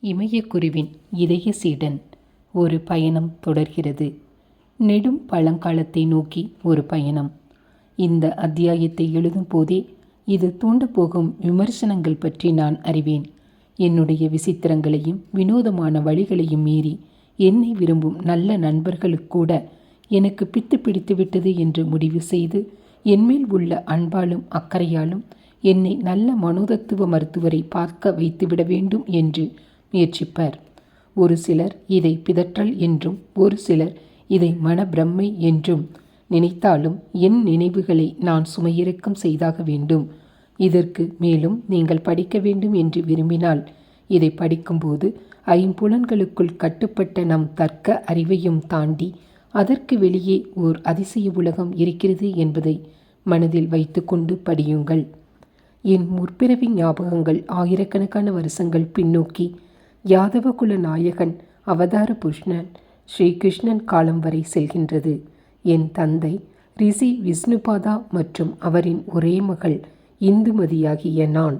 இமயக்குருவின் இதய சீடன். ஒரு பயணம் தொடர்கிறது. நெடும் பழங்காலத்தை நோக்கி ஒரு பயணம். இந்த அத்தியாயத்தை எழுதும் போதே இது தூண்டப்போகும் விமர்சனங்கள் பற்றி நான் அறிவேன். என்னுடைய விசித்திரங்களையும் வினோதமான வழிகளையும் மீறி என்னை விரும்பும் நல்ல நண்பர்களுக்கூட எனக்கு பித்து பிடித்துவிட்டது என்று முடிவு செய்து என்மேல் உள்ள அன்பாலும் அக்கறையாலும் என்னை நல்ல மனோதத்துவ மருத்துவரை பார்க்க வைத்துவிட வேண்டும் என்று முயற்சிப்பர். ஒரு சிலர் இதை பிதற்றல் என்றும் ஒரு சிலர் இதை மனப்பிரமை என்றும் நினைத்தாலும் என் நினைவுகளை நான் சுமையிறக்கம் செய்தாக வேண்டும். இதற்கு மேலும் நீங்கள் படிக்க வேண்டும் என்று விரும்பினால் இதை படிக்கும்போது ஐம்புலன்களுக்குள் கட்டுப்பட்ட நம் தர்க்க அறிவையும் தாண்டி அதற்கு வெளியே ஓர் அதிசய உலகம் இருக்கிறது என்பதை மனதில் வைத்துக்கொண்டு படியுங்கள். என் முற்பிறவி ஞாபகங்கள் ஆயிரக்கணக்கான வருஷங்கள் பின்னோக்கி யாதவகுல நாயகன் அவதார புருஷன் ஸ்ரீகிருஷ்ணன் காலம் வரை செல்கின்றது. என் தந்தை ரிஷி விஷ்ணுபாதா மற்றும் அவரின் ஒரே மகள் இந்துமதியாகிய நான்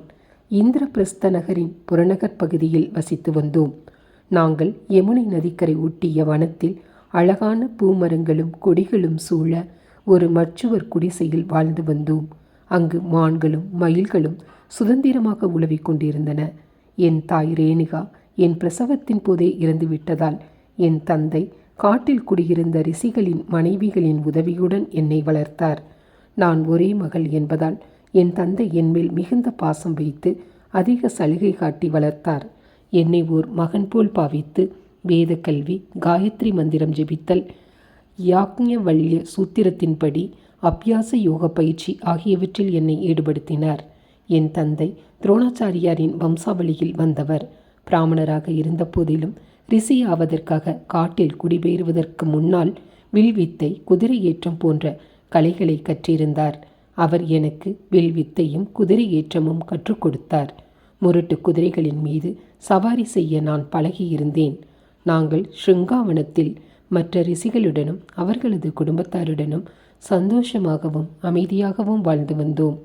இந்திரபிரஸ்த நகரின் புறநகர் பகுதியில் வசித்து வந்தோம். நாங்கள் யமுனை நதிக்கரை ஒட்டிய வனத்தில் அழகான பூமரங்களும் கொடிகளும் சூழ ஒரு மச்சுவர் குடிசையில் வாழ்ந்து வந்தோம். அங்கு மான்களும் மயில்களும் சுதந்திரமாக உலவிக் கொண்டிருந்தன. என் தாய் ரேணுகா என் பிரசவத்தின் போதே இறந்துவிட்டதால் என் தந்தை காட்டில் குடியிருந்த ரிஷிகளின் மனைவிகளின் உதவியுடன் என்னை வளர்த்தார். நான் ஒரே மகள் என்பதால் என் தந்தை என்மேல் மிகுந்த பாசம் வைத்து அதிக சலுகை காட்டி வளர்த்தார். என்னை ஓர் மகன் போல் பாவித்து வேத கல்வி, காயத்ரி மந்திரம் ஜெபித்தல், யாக்ஞவல்ய சூத்திரத்தின்படி அபியாச யோக பயிற்சி ஆகியவற்றில் என்னை ஈடுபடுத்தினார். என் தந்தை துரோணாச்சாரியாரின் வம்சாவளியில் வந்தவர். பிராமணராக இருந்த போதிலும் ரிஷி ஆவதற்காக காட்டில் குடிபெயர்வதற்கு முன்னால் வில்வித்தை, குதிரை ஏற்றம் போன்ற கலைகளை கற்றிருந்தார். அவர் எனக்கு வில்வித்தையும் குதிரை ஏற்றமும் கற்றுக் கொடுத்தார். முரட்டு குதிரைகளின் மீது சவாரி செய்ய நான் பழகியிருந்தேன். நாங்கள் ஸ்ருங்காவனத்தில் மற்ற ரிஷிகளுடனும் அவர்களது குடும்பத்தாருடனும் சந்தோஷமாகவும் அமைதியாகவும் வாழ்ந்து வந்தோம்.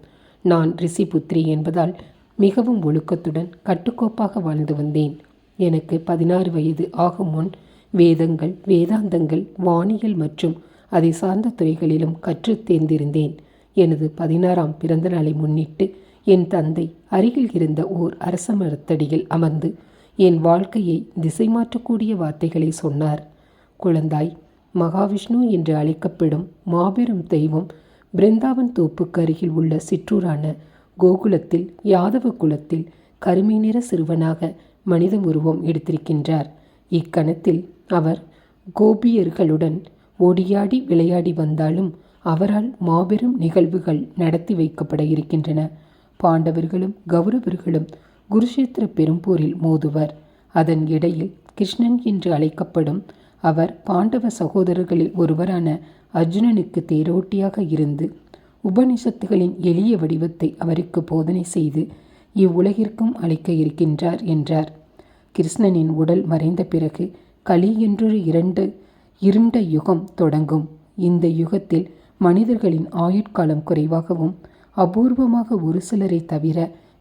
நான் ரிஷி புத்திரி என்பதால் மிகவும் ஒழுக்கத்துடன் கட்டுக்கோப்பாக வாழ்ந்து வந்தேன். எனக்கு 16 வயது ஆகும் முன் வேதங்கள், வேதாந்தங்கள், வானியல் மற்றும் அதை சார்ந்த துறைகளிலும் கற்று தேர்ந்திருந்தேன். எனது 16ஆம் பிறந்த நாளை முன்னிட்டு என் தந்தை அருகில் இருந்த ஓர் அரச மரத்தடியில் அமர்ந்து என் வாழ்க்கையை திசை மாற்றக்கூடிய வார்த்தைகளை சொன்னார். குழந்தாய், மகாவிஷ்ணு என்று அழைக்கப்படும் மாபெரும் தெய்வம் பிருந்தாவன் தோப்புக்கு அருகில் உள்ள சிற்றூரான கோகுலத்தில் யாதவ குலத்தில் கருமை நிற சிறுவனாக மனித உருவம் எடுத்திருக்கின்றார். இக்கணத்தில் அவர் கோபியர்களுடன் ஓடியாடி விளையாடி வந்தாலும் அவரால் மாபெரும் நிகழ்வுகள் நடத்தி வைக்கப்பட இருக்கின்றன. பாண்டவர்களும் கௌரவர்களும் குருஷேத்திர பெரும்போரில் மோதுவர். அதன் இடையில் கிருஷ்ணன் என்று அழைக்கப்படும் அவர் பாண்டவ சகோதரர்களில் ஒருவரான அர்ஜுனனுக்கு தேரோட்டியாக இருந்து உபனிஷத்துகளின் எளிய வடிவத்தை அவருக்கு போதனை செய்து இவ்வுலகிற்கும் அளிக்க இருக்கின்றார் என்றார். கிருஷ்ணனின் உடல் மறைந்த பிறகு கலி என்றொரு இருண்ட யுகம் தொடங்கும். இந்த யுகத்தில் மனிதர்களின் ஆயுட்காலம் குறைவாகவும் அபூர்வமாக ஒரு சிலரை தவிர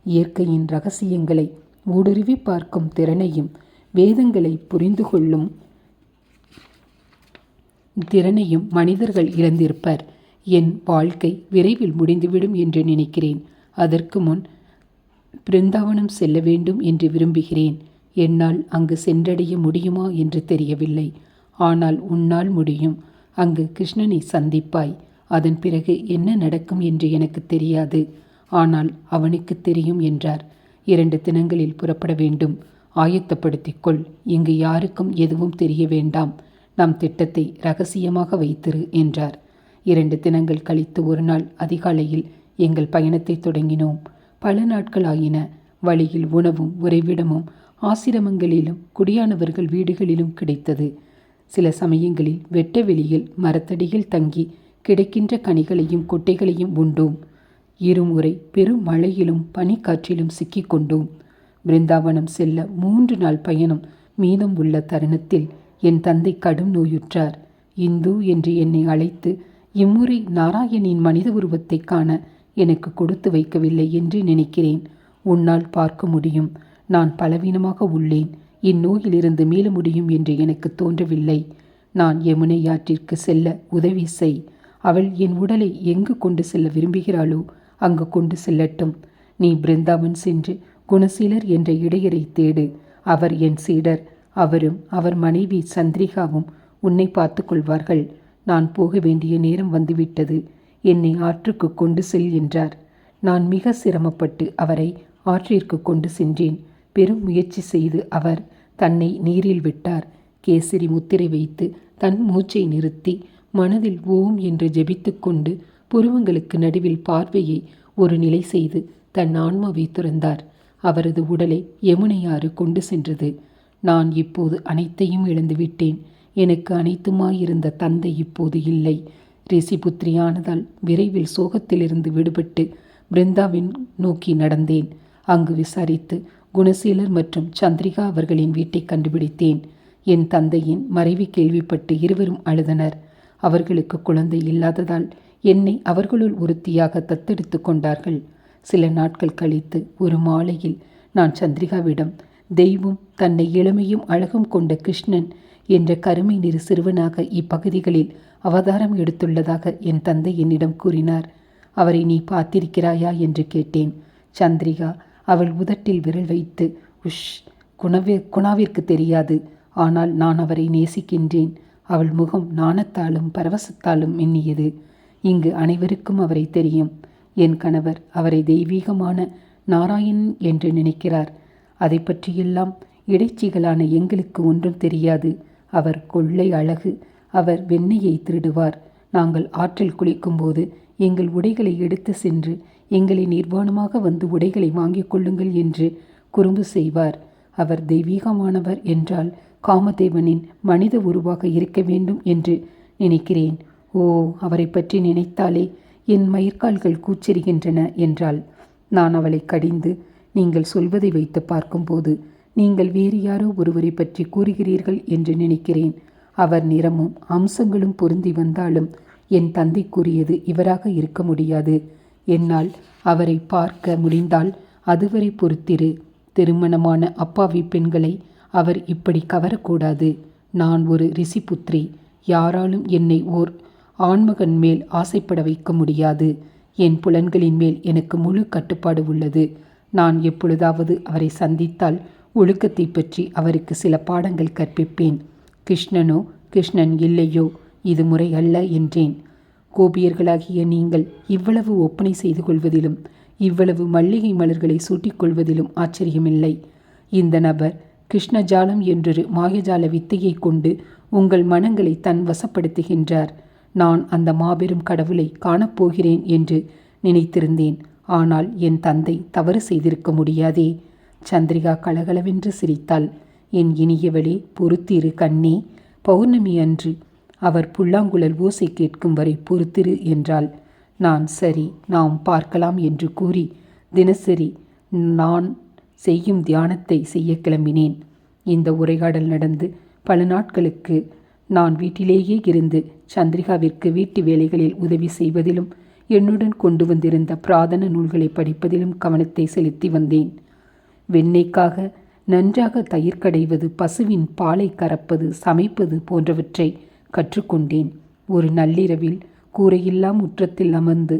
இயற்கையின் இரகசியங்களை ஊடுருவி பார்க்கும் திறனையும் வேதங்களை புரிந்து கொள்ளும் திறனையும் மனிதர்கள் இழந்திருப்பர். என் வாழ்க்கை விரைவில் முடிந்துவிடும் என்று நினைக்கிறேன். அதற்கு முன் பிருந்தாவனம் செல்ல வேண்டும் என்று விரும்புகிறேன். என்னால் அங்கு சென்றடைய முடியுமா என்று தெரியவில்லை. ஆனால் உன்னால் முடியும். அங்கு கிருஷ்ணனை சந்திப்பாய். அதன் பிறகு என்ன நடக்கும் என்று எனக்கு தெரியாது. ஆனால் அவனுக்கு தெரியும் என்றார். 2 தினங்களில் புறப்பட வேண்டும். ஆயத்தப்படுத்திக்கொள். இங்கு யாருக்கும் எதுவும் தெரிய வேண்டாம். நம் திட்டத்தை இரகசியமாக வைத்திரு என்றார். 2 தினங்கள் கழித்து ஒரு நாள் அதிகாலையில் எங்கள் பயணத்தை தொடங்கினோம். பல நாட்கள் ஆயின. வழியில் உணவும் உறைவிடமும் ஆசிரமங்களிலும் குடியானவர்கள் வீடுகளிலும் கிடைத்தது. சில சமயங்களில் வெட்ட வெளியில் மரத்தடியில் தங்கி கிடைக்கின்ற கனிகளையும் கொட்டைகளையும் உண்டோம். இருமுறை பெரும் மழையிலும் பனிக்காற்றிலும் சிக்கிக்கொண்டோம். பிருந்தாவனம் செல்ல 3 நாள் பயணம் மீதம் உள்ள தருணத்தில் என் தந்தை கடும் நோயுற்றார். இந்து என்று என்னை அழைத்து இம்முறை நாராயணின் மனித உருவத்தை காண எனக்கு கொடுத்து வைக்கவில்லை என்று நினைக்கிறேன். உன்னால் பார்க்க முடியும். நான் பலவீனமாக உள்ளேன். இந்நோயிலிருந்து மீள முடியும் என்று எனக்கு தோன்றவில்லை. நான் யமுனை ஆற்றிற்கு செல்ல உதவி செய். அவள் என் உடலை எங்கு கொண்டு செல்ல விரும்புகிறாளோ அங்கு கொண்டு செல்லட்டும். நீ பிருந்தாவன் சென்று குணசீலர் என்ற இடையரை தேடு. அவர் என் சீடர். அவரும் அவர் மனைவி சந்திரிகாவும் உன்னை பார்த்து கொள்வார்கள். நான் போக வேண்டிய நேரம் வந்துவிட்டது. என்னை ஆற்றுக்கு கொண்டு செல் என்றார். நான் மிக சிரமப்பட்டு அவரை ஆற்றிற்கு கொண்டு சென்றேன். பெரும் முயற்சி செய்து அவர் தன்னை நீரில் விட்டார். கேசரி முத்திரை வைத்து தன் மூச்சை நிறுத்தி மனதில் ஓம் என்று ஜெபித்து கொண்டு புருவங்களுக்கு நடுவில் பார்வையை ஒரு நிலை செய்து தன் ஆன்மாவை துறந்தார். அவரது உடலை யமுனையாறு கொண்டு சென்றது. நான் இப்போது அனைத்தையும் இழந்துவிட்டேன். எனக்கு அனைத்துமாயிருந்த தந்தை இப்போது இல்லை. ரிஷிபுத்திரியானதால் விரைவில் சோகத்திலிருந்து விடுபட்டு பிருந்தாவின் நோக்கி நடந்தேன். அங்கு விசாரித்து குணசீலர் மற்றும் சந்திரிகா அவர்களின் வீட்டை கண்டுபிடித்தேன். என் தந்தையின் மறைவு கேள்விப்பட்டு இருவரும் அழுதனர். அவர்களுக்கு குழந்தை இல்லாததால் என்னை அவர்களுள் ஒருத்தியாக தத்தெடுத்து கொண்டார்கள். சில நாட்கள் கழித்து ஒரு மாலையில் நான் சந்திரிகாவிடம் தெய்வம் தன்னை இளமையும் அழகும் கொண்ட கிருஷ்ணன் என்ற கருமை நிற சிறுவனாக இப்பகுதிகளில் அவதாரம் எடுத்துள்ளதாக என் தந்தை என்னிடம் கூறினார். அவரை நீ பார்த்திருக்கிறாயா என்று கேட்டேன். சந்திரிகா அவள் உதட்டில் விரல் வைத்து உஷ், குணாவிற்கு தெரியாது. ஆனால் நான் அவரை நேசிக்கின்றேன். அவள் முகம் நாணத்தாலும் பரவசத்தாலும் மின்னியது. இங்கு அனைவருக்கும் அவரை தெரியும். என் கணவர் அவரை தெய்வீகமான நாராயணன் என்று நினைக்கிறார். அதை பற்றியெல்லாம் இடைச்சிகளான எங்களுக்கு ஒன்றும் தெரியாது. அவர் கொள்ளை அழகு. அவர் வெண்ணெயை திருடுவார். நாங்கள் ஆற்றில் குளிக்கும்போது எங்கள் உடைகளை எடுத்து சென்று எங்களை நிர்வாணமாக வந்து உடைகளை வாங்கிக் கொள்ளுங்கள் என்று குறும்பு செய்வார். அவர் தெய்வீகமானவர் என்றால் காமதேவனின் மனித உருவாக இருக்க வேண்டும் என்று நினைக்கிறேன். ஓ, அவரை பற்றி நினைத்தாலே என் மயிர்கால்கள் கூச்செறிகின்றன என்றாள். நான் அவளை கடிந்து, நீங்கள் சொல்வதை வைத்து பார்க்கும்போது நீங்கள் வேறு யாரோ ஒருவரை பற்றி கூறுகிறீர்கள் என்று நினைக்கிறேன். அவர் நிறமும் அம்சங்களும் பொருந்தி வந்தாலும் என் தந்தை கூறியது இவராக இருக்க முடியாது. என்னால் அவரை பார்க்க முடிந்தால் அதுவரை பொறுத்திரு. திருமணமான அப்பாவி பெண்களை அவர் இப்படி கவரக்கூடாது. நான் ஒரு ரிஷிபுத்திரி. யாராலும் என்னை ஓர் ஆண்மகன் மேல் ஆசைப்பட வைக்க முடியாது. என் புலன்களின் மேல் எனக்கு முழு கட்டுப்பாடு உள்ளது. நான் எப்பொழுதாவது அவரை சந்தித்தால் ஒழுக்கத்தை பற்றி அவருக்கு சில பாடங்கள் கற்பிப்பேன். கிருஷ்ணனோ கிருஷ்ணன் இல்லையோ இது முறை அல்ல என்றேன். கோபியர்களாகிய நீங்கள் இவ்வளவு ஒப்பனை செய்து கொள்வதிலும் இவ்வளவு மல்லிகை மலர்களை சூட்டிக்கொள்வதிலும் ஆச்சரியமில்லை. இந்த நபர் கிருஷ்ணஜாலம் என்றொரு மாயஜால வித்தையை கொண்டு உங்கள் மனங்களை தன் வசப்படுத்துகின்றார். நான் அந்த மாபெரும் கடவுளை காணப்போகிறேன் என்று நினைத்திருந்தேன். ஆனால் என் தந்தை தவறு செய்திருக்க முடியாதே. சந்திரிகா கலகலவென்று சிரித்தாள். என் இனியவளே, பொறுத்திரு கண்ணே. பௌர்ணமி அன்று அவர் புல்லாங்குழல் ஓசை கேட்கும் வரை பொறுத்திரு என்றாள். நான் சரி, நாம் பார்க்கலாம் என்று கூறி தினசரி நான் செய்யும் தியானத்தை செய்ய கிளம்பினேன். இந்த உரையாடல் நடந்து பல நாட்களுக்கு நான் வீட்டிலேயே இருந்து சந்திரிகாவிற்கு வீட்டு வேலைகளில் உதவி செய்வதிலும் என்னுடன் கொண்டு வந்திருந்த பிரார்த்தன நூல்களை படிப்பதிலும் கவனத்தை செலுத்தி வந்தேன். வெண்ணெய்க்காக நன்றாக தயிர் கடைவது, பசுவின் பாலை கறப்பது, சமைப்பது போன்றவற்றை கற்றுக்கொண்டேன். ஒரு நள்ளிரவில் கூரையில்லா முற்றத்தில் அமர்ந்து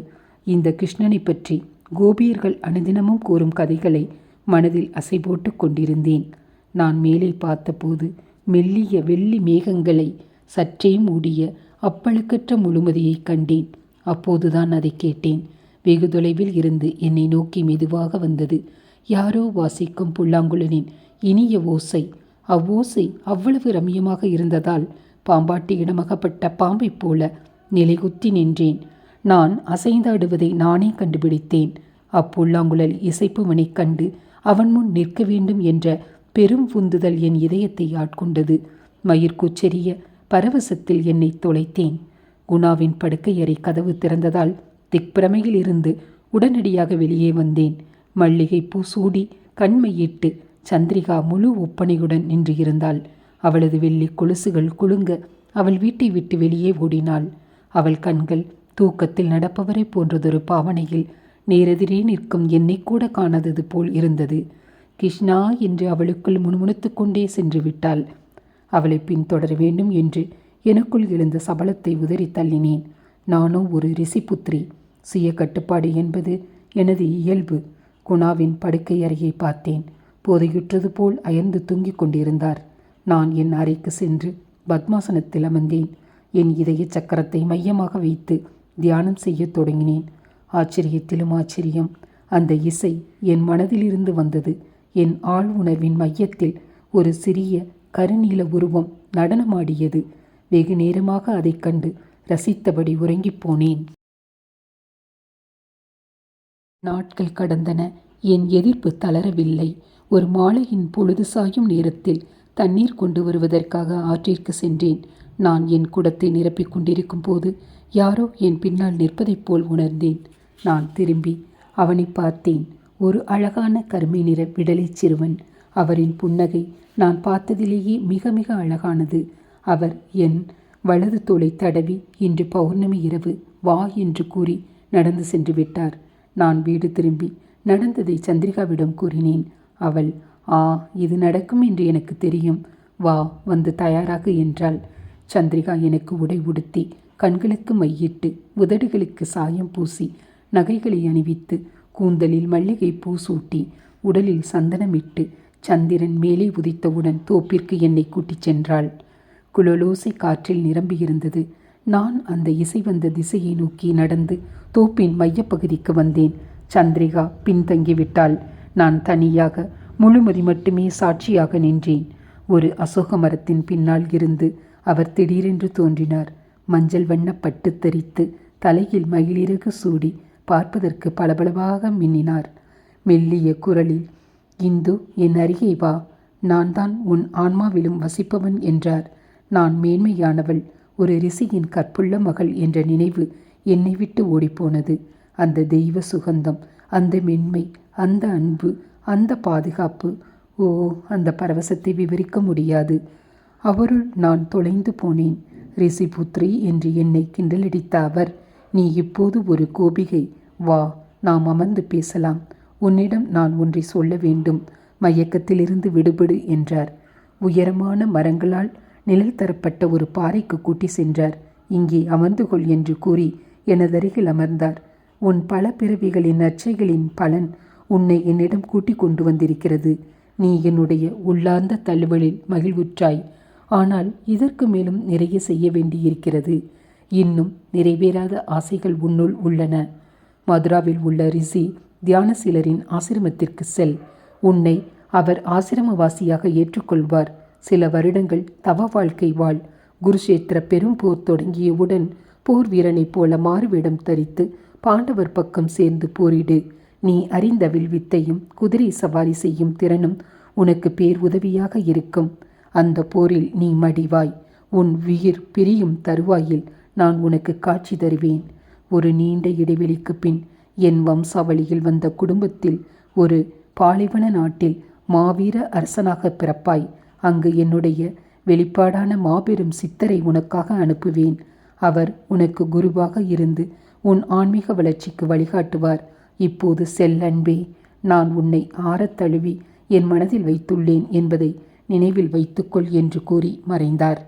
இந்த கிருஷ்ணனை பற்றி கோபியர்கள் அனுதினமும் கூறும் கதைகளை மனதில் அசை போட்டு கொண்டிருந்தேன். நான் மேலே பார்த்தபோது மெல்லிய வெள்ளி மேகங்களை சற்றே மூடிய அப்பழுக்கற்ற முழுமதியை கண்டேன். அப்போதுதான் அதை கேட்டேன். வெகு தொலைவில் இருந்து என்னை நோக்கி மெதுவாக வந்தது யாரோ வாசிக்கும் புல்லாங்குழலின் இனிய ஓசை. அவ்வோசை அவ்வளவு ரம்யமாக இருந்ததால் பாம்பாட்டியிடம் அகப்பட்ட பாம்பைப் போல நிலைகுத்தி நின்றேன். நான் அசைந்தாடுவதை நானே கண்டுபிடித்தேன். அப்புல்லாங்குழல் இசைப்பவனைக் கண்டு அவன் முன் நிற்க வேண்டும் என்ற பெரும் உந்துதல் என் இதயத்தை ஆட்கொண்டது. மயிர்கூச்செறிய பரவசத்தில் என்னை தொலைத்தேன். குணாவின் படுக்கையறை கதவு திறந்ததால் திக்பிரமையில் இருந்து உடனடியாக வெளியே வந்தேன். மல்லிகை பூ சூடி கண்மையிட்டு சந்திரிகா முழு ஒப்பனையுடன் நின்று இருந்தாள். அவளது வெள்ளி கொலுசுகள் குலுங்க அவள் வீட்டை விட்டு வெளியே ஓடினாள். அவள் கண்கள் தூக்கத்தில் நடப்பவரை போன்றதொரு பாவனையில் நேரெதிரே நிற்கும் என்னை கூட காணாதது போல் இருந்தது. கிருஷ்ணா என்று அவளுக்குள் முணுமுணுத்து கொண்டே சென்று விட்டாள். அவளை பின்தொடர வேண்டும் என்று எனக்குள் எழுந்த சபலத்தை உதறி தள்ளினேன். நானோ ஒரு ரிஷிபுத்திரி. சுய கட்டுப்பாடு என்பது எனது இயல்பு. குணாவின் படுக்கை அறையை பார்த்தேன். போதையுற்றது போல் அயர்ந்து தூங்கிக் கொண்டிருந்தார். நான் என் அறைக்கு சென்று பத்மாசனத்தில் அமர்ந்தேன். என் இதய சக்கரத்தை மையமாக வைத்து தியானம் செய்யத் தொடங்கினேன். ஆச்சரியத்திலும் ஆச்சரியம். அந்த இசை என் மனதிலிருந்து வந்தது. என் ஆழ் உணர்வின் மையத்தில் ஒரு சிறிய கருநீல உருவம் நடனமாடியது. வெகு நேரமாக அதைக் கண்டு ரசித்தபடி உறங்கிப் போனேன். நாட்கள் கடந்தன. என் எதிர்ப்பு தளரவில்லை. ஒரு மாலையின் பொழுது சாயும் நேரத்தில் தண்ணீர் கொண்டு வருவதற்காக ஆற்றிற்கு சென்றேன். நான் என் குடத்தை நிரப்பிக் கொண்டிருக்கும் போது யாரோ என் பின்னால் நிற்பதைப் போல் உணர்ந்தேன். நான் திரும்பி அவனை பார்த்தேன். ஒரு அழகான கருமை நிற விடலை சிறுவன். அவரின் புன்னகை நான் பார்த்ததிலேயே மிக மிக அழகானது. அவர் என் வலது தோளை தடவி, இன்று பௌர்ணமி இரவு வா என்று கூறி நடந்து சென்று விட்டார். நான் வீடு திரும்பி நடந்ததை சந்திரிகாவிடம் கூறினேன். அவள், இது நடக்கும் என்று எனக்கு தெரியும், வா வந்து தயாராக என்றாள். சந்திரிகா எனக்கு உடை உடுத்தி, கண்களுக்கு மையிட்டு, உதடுகளுக்கு சாயம் பூசி, நகைகளை அணிவித்து, கூந்தலில் மல்லிகை பூ சூட்டி, உடலில் சந்தனமிட்டு, சந்திரன் மேலே உதித்தவுடன் தோப்பிற்கு என்னை கூட்டிச் சென்றாள். குழலோசை காற்றில் நிரம்பியிருந்தது. நான் அந்த இசை வந்த திசையை நோக்கி நடந்து தோப்பின் மையப்பகுதிக்கு வந்தேன். சந்திரிகா பின்தங்கிவிட்டாள். நான் தனியாக முழுமதி மட்டுமே சாட்சியாக நின்றேன். ஒரு அசோக மரத்தின் பின்னால் இருந்து அவர் திடீரென்று தோன்றினார். மஞ்சள் வண்ண பட்டு தரித்து, தலையில் மயிலிறகு சூடி, பார்ப்பதற்கு பளபளவாக மின்னினார். மெல்லிய குரலில், இந்து, என் அருகே வா, நான் தான் உன் ஆன்மாவிலும் வசிப்பவன் என்றார். நான் மேன்மையானவள், ஒரு ரிஷியின் கற்புள்ள மகள் என்ற நினைவு என்னை விட்டு ஓடிப்போனது. அந்த தெய்வ சுகந்தம், அந்த மென்மை, அந்த அன்பு, அந்த பாதுகாப்பு, அந்த பரவசத்தை விவரிக்க முடியாது. அவருள் நான் தொலைந்து போனேன். ரிஷிபுத்ரி என்று என்னை கிண்டலடித்த அவர், நீ இப்போது ஒரு கோபிகை, வா நாம் அமர்ந்து பேசலாம், உன்னிடம் நான் ஒன்றை சொல்ல வேண்டும், மயக்கத்திலிருந்து விடுபடு என்றார். உயரமான மரங்களால் நிழல் தரப்பட்ட ஒரு பாறைக்கு கூட்டி சென்றார். இங்கே அமர்ந்து கொள் என்று கூறி எனதருகில் அமர்ந்தார். உன் பல பிறவிகளின் நற்சைகளின் பலன் உன்னை என்னிடம் கூட்டி கொண்டு வந்திருக்கிறது. நீ என்னுடைய உள்ளார்ந்த தழுவலில் மகிழ்வுற்றாய். ஆனால் இதற்கு மேலும் நிறைய செய்ய வேண்டியிருக்கிறது. இன்னும் நிறைவேறாத ஆசைகள் உன்னுள் உள்ளன. மதுராவில் உள்ள ரிஷி தியானசீலரின் ஆசிரமத்திற்கு செல். உன்னை அவர் ஆசிரமவாசியாக ஏற்றுக்கொள்வார். சில வருடங்கள் தவ வாழ்க்கை வாழ். குருஷேத்திர பெரும் போர் தொடங்கியவுடன் போர் வீரனைப் போல மாறுவேடம் தரித்து பாண்டவர் பக்கம் சேர்ந்து போரிடு. நீ அறிந்த வில்வித்தையும் குதிரை சவாரி செய்யும் திறனும் உனக்கு பேர் உதவியாக இருக்கும். அந்த போரில் நீ மடிவாய். உன் உயிர் பிரியும் தருவாயில் நான் உனக்கு காட்சி தருவேன். ஒரு நீண்ட இடைவெளிக்கு பின் என் வம்சாவளியில் வந்த குடும்பத்தில் ஒரு பாலைவன நாட்டில் மாவீர அரசனாக பிறப்பாய். அங்கு என்னுடைய வெளிப்பாடான மாபெரும் சித்தரை உனக்காக அனுப்புவேன். அவர் உனக்கு குருவாக இருந்து உன் ஆன்மீக வளர்ச்சிக்கு வழிகாட்டுவார். இப்போது செல் அன்பே, நான் உன்னை ஆறத் தழுவி என் மனதில் வைத்துள்ளேன் என்பதை நினைவில் வைத்துக்கொள் என்று கூறி மறைந்தார்.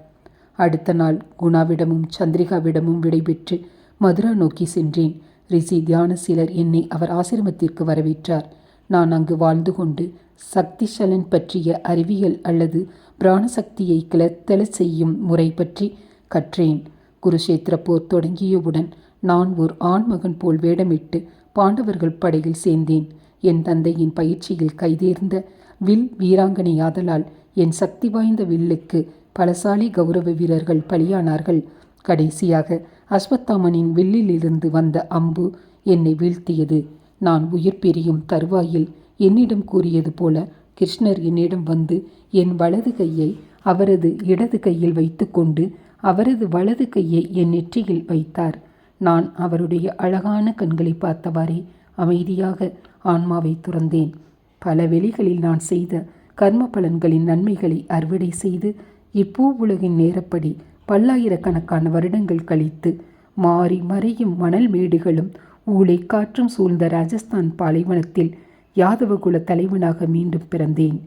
அடுத்த நாள் குணாவிடமும் சந்திரிகாவிடமும் விடைபெற்று மதுரா நோக்கி சென்றேன். ரிஷி தியானசீலர் என்னை அவர் ஆசிரமத்திற்கு வரவேற்றார். நான் அங்கு வாழ்ந்து கொண்டு சக்திசலன் பற்றிய அறிவியல் அல்லது பிராணசக்தியை கிளத்தெழச் செய்யும் முறை பற்றி கற்றேன். குருஷேத்திர போர் தொடங்கியவுடன் நான் ஒரு ஆண்மகன் போல் வேடமிட்டு பாண்டவர்கள் படையில் சேர்ந்தேன். என் தந்தையின் பயிற்சியில் கைதேர்ந்த வில் வீராங்கனையாதலால் என் சக்தி வாய்ந்த வில்லுக்கு பலசாலி கௌரவ வீரர்கள் பலியானார்கள். கடைசியாக அஸ்வத்தாமனின் வில்லிலிருந்து வந்த அம்பு என்னை வீழ்த்தியது. நான் உயிர் பிரியும் தருவாயில் என்னிடம் கூறியது போல கிருஷ்ணர் என்னிடம் வந்து என் வலது கையை அவரது இடது கையில் வைத்து கொண்டு அவரது வலது கையை என் நெற்றியில் வைத்தார். நான் அவருடைய அழகான கண்களை பார்த்தவாறே அமைதியாக ஆன்மாவை துறந்தேன். பல வெளிகளில் நான் செய்த கர்ம பலன்களின் நன்மைகளை அறுவடை செய்து இப்பூ உலகின் நேரப்படி பல்லாயிரக்கணக்கான வருடங்கள் கழித்து மாறி மறையும் மணல் மேடுகளும் ஊளை காற்றும் சூழ்ந்த ராஜஸ்தான் பாலைவனத்தில் யாதவ குல தலைவனாக மீண்டும் பிறந்தேன்.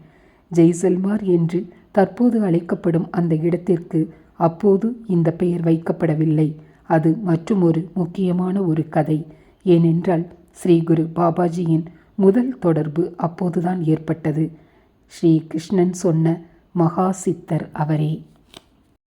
ஜெய்சல்மார் என்று தற்போது அழைக்கப்படும் அந்த இடத்திற்கு அப்போது இந்த பெயர் வைக்கப்படவில்லை. அது மற்றுமொரு முக்கியமான ஒரு கதை. ஏனென்றால் ஸ்ரீ குரு பாபாஜியின் முதல் தொடர்பு அப்போதுதான் ஏற்பட்டது. ஸ்ரீ கிருஷ்ணன் சொன்ன மகா சித்தர் அவரே.